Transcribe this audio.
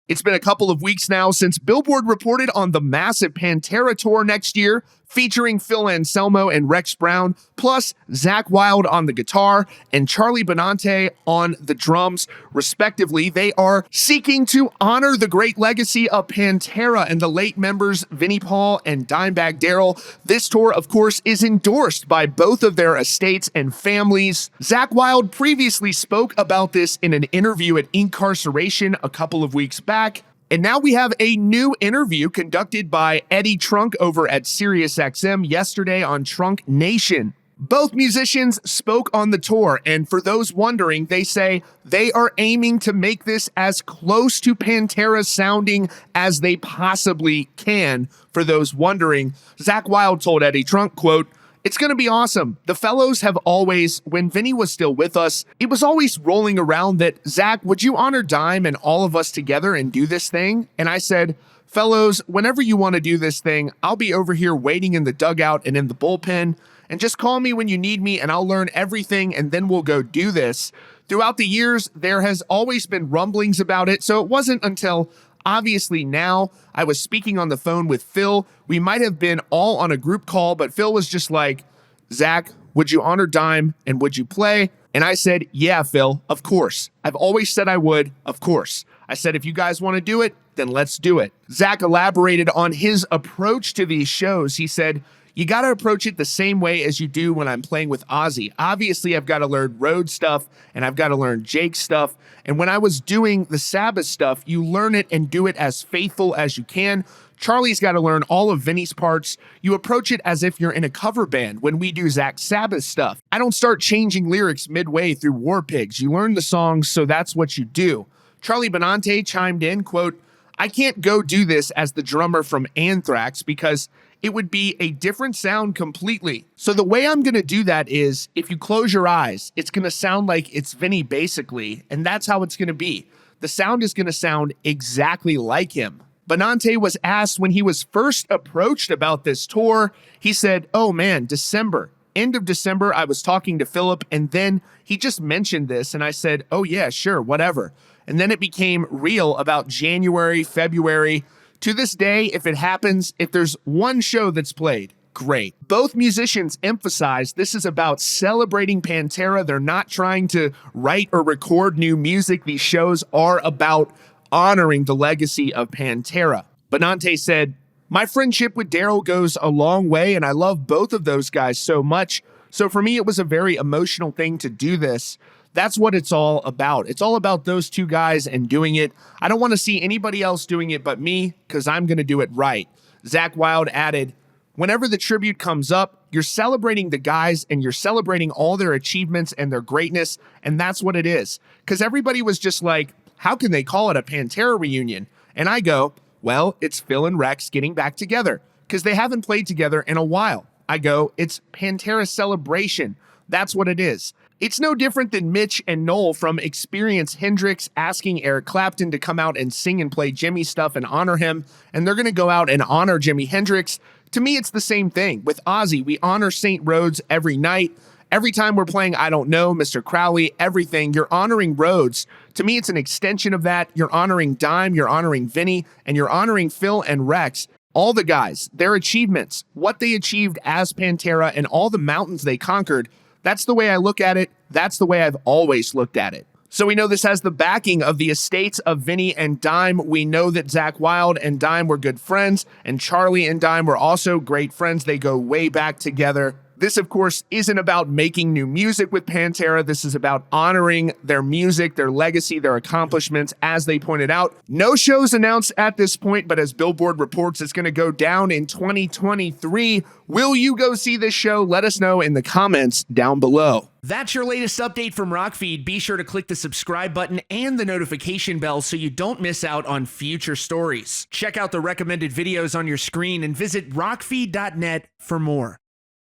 It's been a couple of weeks now since Billboard reported on the massive Pantera tour next year, featuring Phil Anselmo and Rex Brown, plus Zakk Wylde on the guitar and Wylde Benante on the drums, respectively. They are seeking to honor the great legacy of Pantera and the late members Vinnie Paul and Dimebag Darrell. This tour, of course, is endorsed by both of their estates and families. Zakk Wylde previously spoke about this in an interview at Incarceration a couple of weeks back. And now we have a new interview conducted by Eddie Trunk over at SiriusXM yesterday on Trunk Nation. Both musicians spoke on the tour, and for those wondering, they say they are aiming to make this as close to Pantera sounding as they possibly can. For those wondering, Zakk Wylde told Eddie Trunk, quote, "It's going to be awesome. The fellows have always, when Vinny was still with us, it was always rolling around that, Zakk, would you honor Dime and all of us together and do this thing?" And I said, "Fellows, whenever you want to do this thing, I'll be over here waiting in the dugout and in the bullpen, and just call me when you need me and I'll learn everything and then we'll go do this." Throughout the years, there has always been rumblings about it, so it wasn't until obviously now I was speaking on the phone with Phil. We might have been all on a group call, but Phil was just like, "Zakk, would you honor Dime and would you play?" And I said, "Yeah, Phil, of course. I've always said I would, of course." I said, "If you guys want to do it, then let's do it." Zakk elaborated on his approach to these shows. He said, "You got to approach it the same way as you do when I'm playing with Ozzy. Obviously, I've got to learn Road stuff and I've got to learn Jake stuff. And when I was doing the Sabbath stuff, you learn it and do it as faithful as you can. Charlie's got to learn all of Vinny's parts. You approach it as if you're in a cover band when we do Zakk's Sabbath stuff. I don't start changing lyrics midway through War Pigs. You learn the songs, so that's what you do." Wylde Benante chimed in, quote, "I can't go do this as the drummer from Anthrax because it would be a different sound completely. So the way I'm going to do that is, if you close your eyes, it's going to sound like it's Vinny basically, and that's how it's going to be. The sound is going to sound exactly like him." Benante was asked when he was first approached about this tour. He said, "Oh man, December. End of December, I was talking to Philip, and then he just mentioned this, and I said, oh yeah, sure, whatever. And then it became real about January, February. To this day, if it happens, if there's one show that's played, great." Both musicians emphasize this is about celebrating Pantera. They're not trying to write or record new music. These shows are about honoring the legacy of Pantera. Benante said, "My friendship with Darrell goes a long way, and I love both of those guys so much. So for me, it was a very emotional thing to do this. That's what it's all about. It's all about those two guys and doing it. I don't want to see anybody else doing it but me, because I'm going to do it right." Zakk Wylde added, "Whenever the tribute comes up, you're celebrating the guys and you're celebrating all their achievements and their greatness, and that's what it is." Because everybody was just like, how can they call it a Pantera reunion? And I go, well, it's Phil and Rex getting back together, because they haven't played together in a while. I go, it's Pantera celebration. That's what it is. It's no different than Mitch and Noel from Experience Hendrix asking Eric Clapton to come out and sing and play Jimmy stuff and honor him, and they're going to go out and honor Jimi Hendrix. To me, it's the same thing. With Ozzy, we honor St. Rhodes every night. Every time we're playing I Don't Know, Mr. Crowley, everything, you're honoring Rhodes. To me, it's an extension of that. You're honoring Dime, you're honoring Vinny, and you're honoring Phil and Rex. All the guys, their achievements, what they achieved as Pantera, and all the mountains they conquered. That's the way I look at it. That's the way I've always looked at it. So we know this has the backing of the estates of Vinny and Dime. We know that Zakk Wylde and Dime were good friends, and Charlie and Dime were also great friends. They go way back together. This, of course, isn't about making new music with Pantera. This is about honoring their music, their legacy, their accomplishments, as they pointed out. No shows announced at this point, but as Billboard reports, it's going to go down in 2023. Will you go see this show? Let us know in the comments down below. That's your latest update from Rockfeed. Be sure to click the subscribe button and the notification bell so you don't miss out on future stories. Check out the recommended videos on your screen and visit rockfeed.net for more.